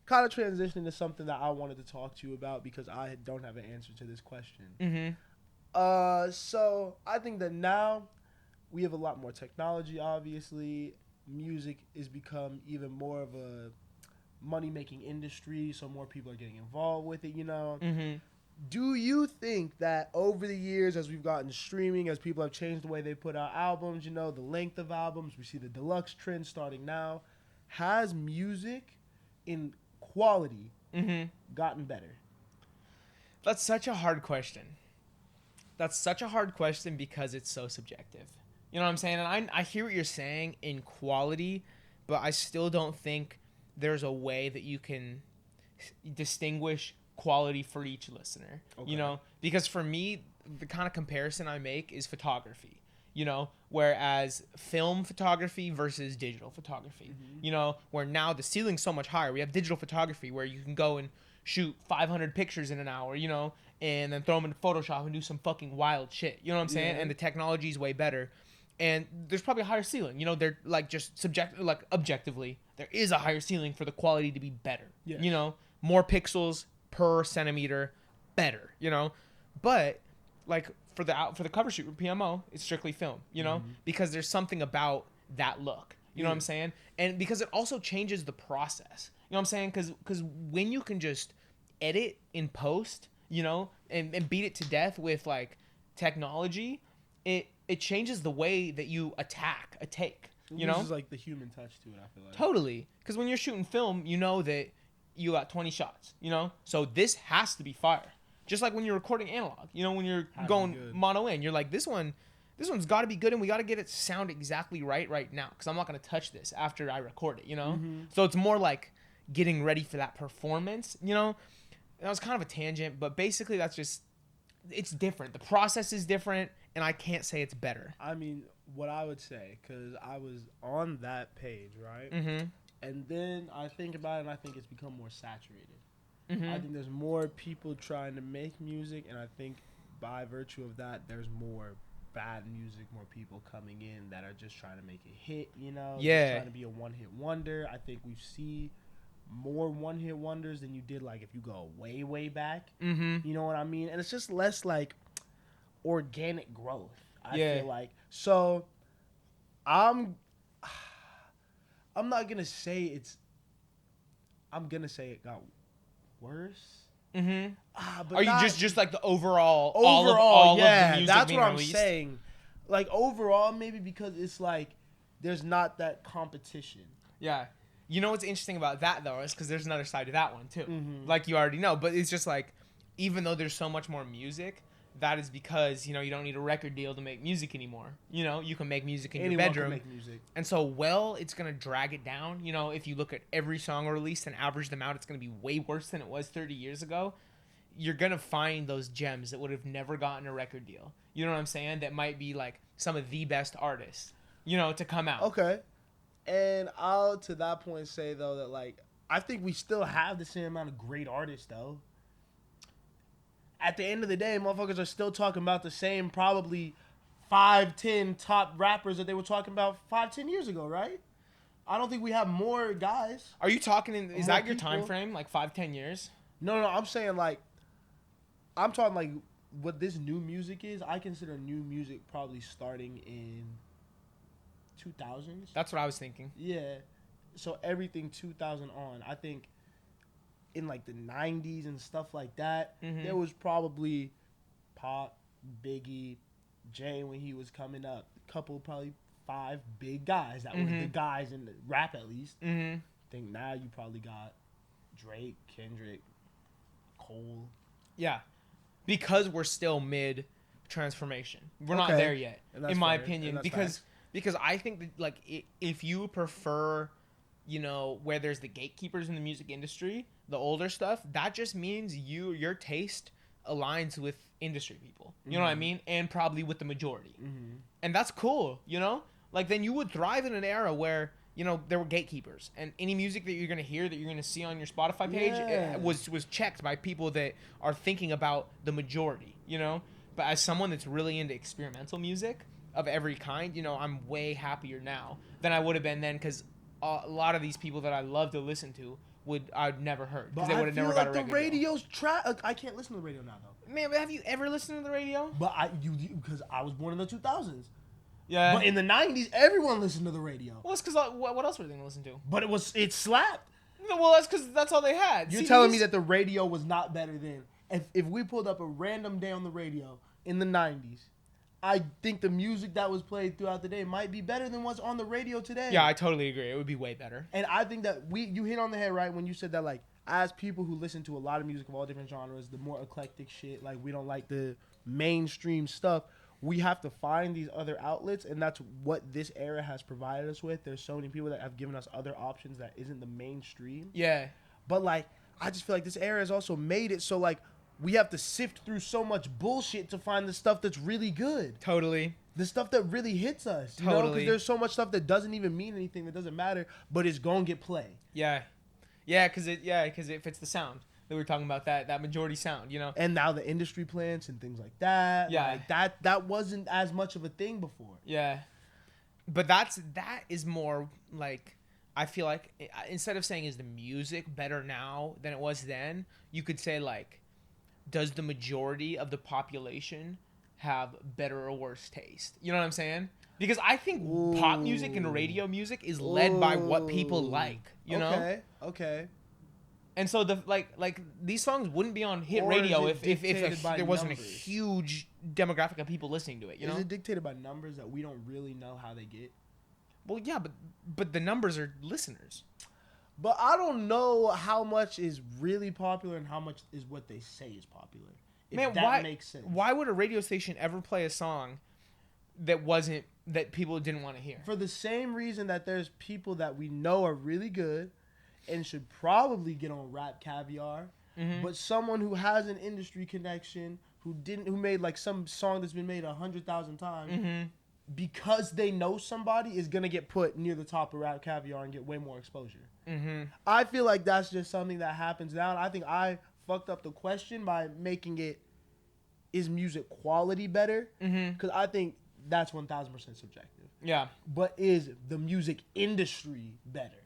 kind of transitioning to something that I wanted to talk to you about because I don't have an answer to this question. So I think that now we have a lot more technology, obviously. Music has become even more of a money-making industry, so more people are getting involved with it, Do you think that over the years, as we've gotten streaming, as people have changed the way they put out albums, the length of albums, we see the deluxe trend starting now, has music in quality gotten better? That's such a hard question. Because it's so subjective. You know what I'm saying? And I hear what you're saying in quality, but I still don't think there's a way that you can distinguish quality for each listener. Okay. Because for me, the kind of comparison I make is photography. Whereas film photography versus digital photography. Where now the ceiling's so much higher. We have digital photography where you can go and shoot 500 pictures in an hour, and then throw them into Photoshop and do some fucking wild shit. You know what I'm saying? And the technology is way better. And there's probably a higher ceiling. They're like just objectively, there is a higher ceiling for the quality to be better. Yes. More pixels per centimeter, better. But like for the cover shoot with PMO, it's strictly film. Because there's something about that look. You know what I'm saying? And because it also changes the process. You know what I'm saying? Because when you can just edit in post, and beat it to death with like technology, it changes the way that you attack a take. This is like the human touch to it, I feel like. Totally. Because when you're shooting film, that you got 20 shots, So this has to be fire. Just like when you're recording analog, when you're going mono in, you're like, this one's got to be good and we got to get it to sound exactly right now because I'm not going to touch this after I record it, So it's more like getting ready for that performance, That was kind of a tangent, but basically it's different. The process is different, and I can't say it's better. I mean, what I would say, because I was on that page, right? And then I think about it, and I think it's become more saturated. I think there's more people trying to make music, and I think by virtue of that, there's more bad music, more people coming in that are just trying to make it hit, just trying to be a one-hit wonder. I think we see more one-hit wonders than you did like if you go way back. You know what I mean? And it's just less like organic growth, I feel like. So I'm not gonna say I'm gonna say it got worse. But are you just like the overall all of the music that's being what released? I'm saying. Like overall, maybe because it's like there's not that competition. Yeah. You know what's interesting about that, though, is because there's another side to that one, too. Like you already know. But it's just like, even though there's so much more music, that is because, you don't need a record deal to make music anymore. You can make music in your bedroom. Can make music. And so, it's going to drag it down. If you look at every song released and average them out, it's going to be way worse than it was 30 years ago. You're going to find those gems that would have never gotten a record deal. You know what I'm saying? That might be, like, some of the best artists, to come out. Okay. And I'll, to that point, say, though, that, like, I think we still have the same amount of great artists, though. At the end of the day, motherfuckers are still talking about the same probably 5-10 top rappers that they were talking about 5-10 years ago, right? I don't think we have more guys. Are you talking is that your time frame, like 5-10 years? No, I'm saying, like, I'm talking, like, what this new music is. I consider new music probably starting in 2000s. That's what I was thinking. Yeah. So everything 2000 on. I think in like the 90s and stuff like that, there was probably Pop, Biggie, Jay when he was coming up. A couple, probably 5 big guys that were the guys in the rap at least. I think now you probably got Drake, Kendrick, Cole. Yeah. Because we're still mid transformation. We're not there yet, in my opinion. Because I think that, like, if you prefer, where there's the gatekeepers in the music industry, the older stuff, that just means your taste aligns with industry people. You know what I mean? And probably with the majority. And that's cool, Like, then you would thrive in an era where, there were gatekeepers. And any music that you're going to hear, that you're going to see on your Spotify page, was checked by people that are thinking about the majority, But as someone that's really into experimental music of every kind, I'm way happier now than I would have been then, because a lot of these people that I love to listen to I'd never heard because But they would have never got a record the radio's I can't listen to the radio now though. Man, but have you ever listened to the radio? But because I was born in the 2000s. Yeah. But in the 90s, everyone listened to the radio. Well, it's because what else were they gonna listen to? But it slapped. No, well, that's because that's all they had. You're telling me that the radio was not better than if we pulled up a random day on the radio in the 90s. I think the music that was played throughout the day might be better than what's on the radio today. Yeah, I totally agree. It would be way better. And I think that you hit on the head right when you said that, like, as people who listen to a lot of music of all different genres, the more eclectic shit, like, we don't like the mainstream stuff, we have to find these other outlets, and that's what this era has provided us with. There's so many people that have given us other options that isn't the mainstream. Yeah. But, like, I just feel like this era has also made it so, like, we have to sift through so much bullshit to find the stuff that's really good. Totally. The stuff that really hits us. Totally. Because there's so much stuff that doesn't even mean anything, that doesn't matter, but it's going to get play. Yeah. Yeah, because it fits the sound. That we were talking about that majority sound, you know? And now the industry plants and things like that. Yeah. Like that wasn't as much of a thing before. Yeah. But that is more like, I feel like instead of saying is the music better now than it was then, you could say like, does the majority of the population have better or worse taste? You know what I'm saying? Because I think pop music and radio music is led by what people like, you know? Okay. And so the like these songs wouldn't be on hit Or radio is it if there wasn't a numbers? huge demographic of people listening to it, you know? Is it dictated by numbers that we don't really know how they get? Well, yeah, but the numbers are listeners. But I don't know how much is really popular and how much is what they say is popular. If that makes sense. Why would a radio station ever play a song that people didn't want to hear? For the same reason that there's people that we know are really good and should probably get on Rap Caviar, but someone who has an industry connection who made like some song that's been made 100,000 times, because they know somebody is gonna get put near the top of Rap Caviar and get way more exposure. I feel like that's just something that happens now. And I think I fucked up the question by making it, is music quality better? Because I think that's 1,000% subjective. Yeah. But is the music industry better?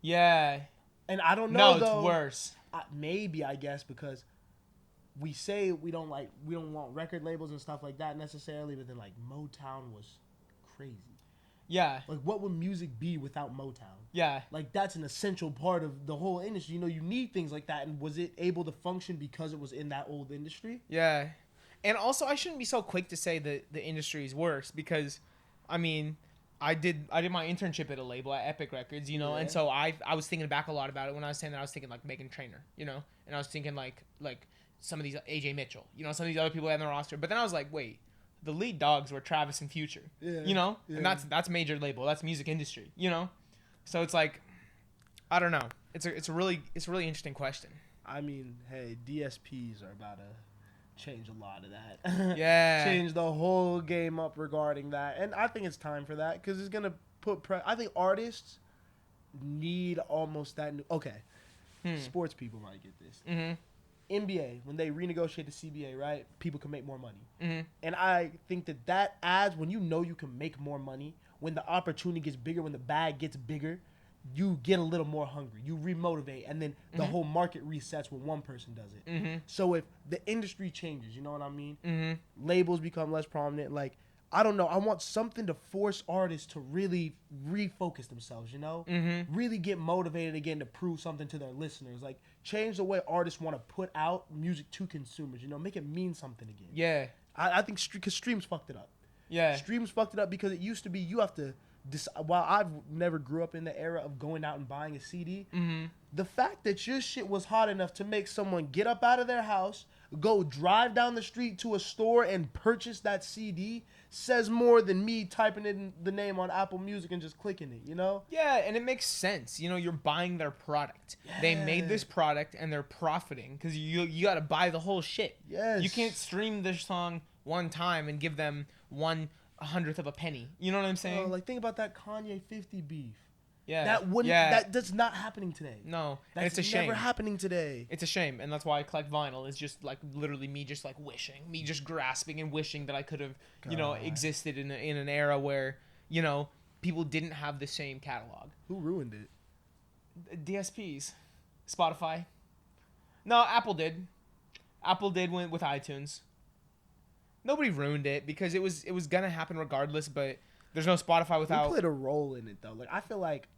Yeah. And I don't know. No, it's worse. Maybe, I guess, because we say we don't want record labels and stuff like that necessarily, but then like Motown was crazy. Yeah. Like, what would music be without Motown? Yeah. Like, that's an essential part of the whole industry. You know, you need things like that. And was it able to function because it was in that old industry? Yeah. And also, I shouldn't be so quick to say that the industry is worse because, I mean, I did my internship at a label at Epic Records, you know, and so I was thinking back a lot about it. When I was saying that, I was thinking like Meghan Trainor, you know, and I was thinking like some of these AJ Mitchell, you know, some of these other people on the roster. But then I was like, wait, the lead dogs were Travis and Future, you know, and that's major label, that's music industry, you know. So it's like, I don't know. It's a really interesting question. I mean, hey, DSPs are about to change a lot of that. Yeah. Change the whole game up regarding that. And I think it's time for that because it's going to put I think artists need almost that. Okay. Sports people might get this. NBA, when they renegotiate the CBA, right, people can make more money. And I think that adds, when you know you can make more money, when the opportunity gets bigger, when the bag gets bigger, you get a little more hungry. You remotivate, and then the whole market resets when one person does it. So if the industry changes, you know what I mean? Labels become less prominent. Like, I don't know. I want something to force artists to really refocus themselves, you know? Really get motivated again to prove something to their listeners. Like, change the way artists want to put out music to consumers, you know? Make it mean something again. Yeah. I think because streams fucked it up. Yeah. Streams fucked it up because it used to be you have to... While I've never grew up in the era of going out and buying a CD, the fact that your shit was hot enough to make someone get up out of their house, go drive down the street to a store and purchase that CD says more than me typing in the name on Apple Music and just clicking it, you know? Yeah, and it makes sense. You know, you're buying their product. Yeah. They made this product and they're profiting because you got to buy the whole shit. Yes. You can't stream this song one time and give them 1/100th of a penny. You know what I'm saying? Like, think about that Kanye 50 beef. Yeah. That's not happening today. No. That's it's a shame. never happening today. It's a shame. And that's why I collect vinyl. It's just like literally me just like wishing, me just grasping and wishing that I could have, you know, existed in an era where, you know, people didn't have the same catalog. Who ruined it? DSPs. Spotify. No, Apple did. Apple did with iTunes. Nobody ruined it because it was gonna happen regardless. But there's no Spotify without. Who played a role in it though? Like I feel like,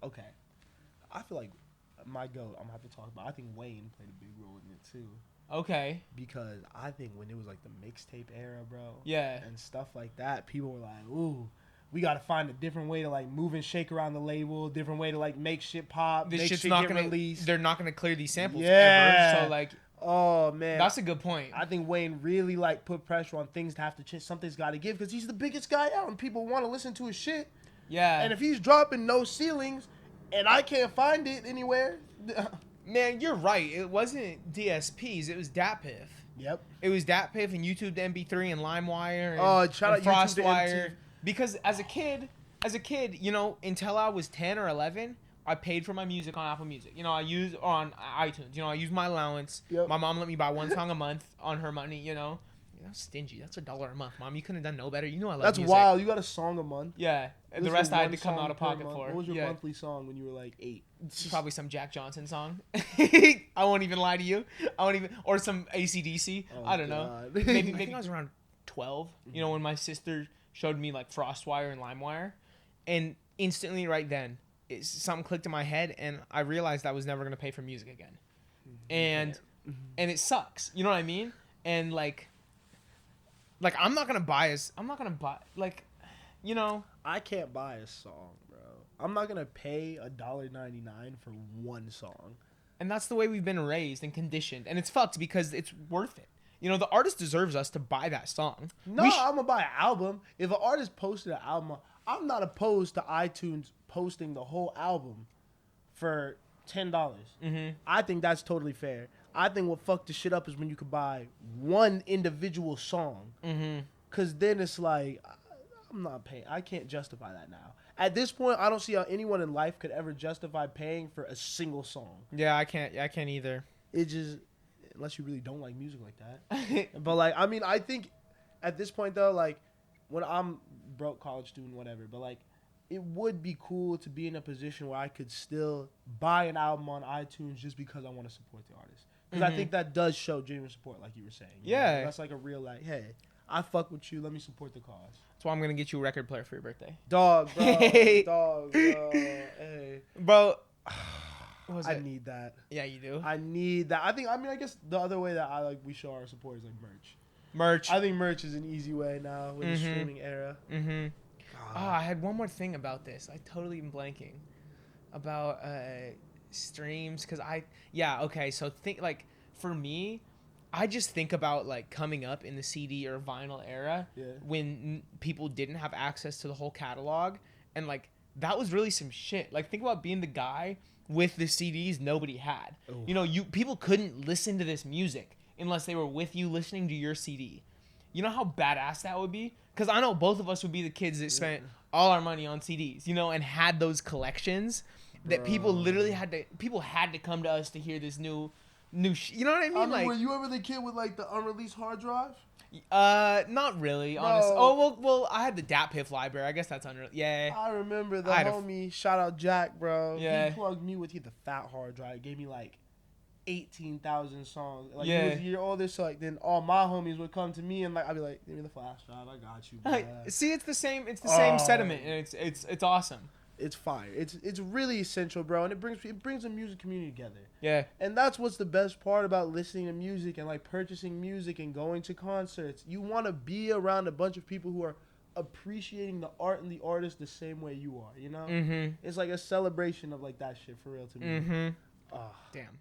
okay, I feel like my goat. I'm gonna have to talk about. I think Wayne played a big role in it too. Okay. Because I think when it was like the mixtape era, bro. Yeah. And stuff like that, people were like, ooh. We gotta find a different way to like move and shake around the label, different way to like make shit pop. This make shit's shit not get gonna. released. They're not gonna clear these samples Yeah. ever. So like. Oh man, that's a good point. I think Wayne really like put pressure on things to have to change. Something's got to give because he's the biggest guy out, and people want to listen to his shit. Yeah. And if he's dropping no ceilings, and I can't find it anywhere, man, you're right. It wasn't DSPs. It was DatPiff. Yep. It was DatPiff and YouTube to MP3 and LimeWire and, shout and out YouTube to FrostWire. Because as a kid, you know, until I was 10 or 11, I paid for my music on Apple Music. You know, I use on iTunes. You know, I use my allowance. Yep. My mom let me buy one song a month on her money. You know, that's stingy. That's $1 a month, Mom. You couldn't have done no better. You know I love music. That's wild. You got a song a month. Yeah, the rest I had to come out of pocket for. What was your monthly song when you were like 8? Probably some Jack Johnson song. I won't even lie to you. Or some AC/DC. Oh, I don't know. Maybe I was around 12. You know, when my sister showed me like FrostWire and LimeWire, and instantly right then, something clicked in my head, and I realized I was never gonna pay for music again, and it sucks. You know what I mean? And like I'm not gonna buy, you know. I can't buy a song, bro. I'm not gonna pay $1.99 for one song. And that's the way we've been raised and conditioned, and it's fucked because it's worth it. You know, the artist deserves us to buy that song. No, I'm gonna buy an album. If an artist posted an album, I'm not opposed to iTunes posting the whole album for $10. Mm-hmm. I think that's totally fair. I think what fucked the shit up is when you could buy one individual song. Mm-hmm. Cause then it's like, I'm not paying. I can't justify that now. At this point, I don't see how anyone in life could ever justify paying for a single song. Yeah, I can't either. It just, unless you really don't like music like that. But like, I mean, I think at this point though, like when I'm broke college student, whatever, but like, it would be cool to be in a position where I could still buy an album on iTunes just because I want to support the artist. Because I think that does show genuine support, like you were saying. Yeah. That's like a real, like, hey, I fuck with you. Let me support the cause. That's why I'm going to get you a record player for your birthday. Dog, bro. Dog, bro. Hey. Bro. I need that. Yeah, you do. I need that. I guess the other way that we show our support is like merch. Merch. I think merch is an easy way now with the streaming era. Mm-hmm. I had one more thing about this. I totally am blanking about streams because so think like for me, I just think about like coming up in the CD or vinyl era when people didn't have access to the whole catalog, and like that was really some shit. Like think about being the guy with the CDs nobody had. Ooh. You know, people couldn't listen to this music unless they were with you listening to your CD. You know how badass that would be? Because I know both of us would be the kids that spent all our money on CDs, you know, and had those collections that people literally had to come to us to hear this new you know what I mean? Like, were you ever the kid with like the unreleased hard drive? Not really, honestly. Oh, well, I had the DatPiff library. I guess that's unreal. Yeah. I remember the homie, shout out Jack, bro. Yeah. He plugged me with the fat hard drive. It gave me like 18,000 songs. Like, he was a year older, so like then all my homies would come to me and like I'd be like, give me the flash drive, I got you, bro. See, it's the same sentiment, and it's awesome. It's fire. It's really essential, bro, and it brings the music community together. Yeah. And that's what's the best part about listening to music and like purchasing music and going to concerts. You want to be around a bunch of people who are appreciating the art and the artist the same way you are, you know? Mm-hmm. It's like a celebration of like that shit for real to me. Mm-hmm. Oh. Damn.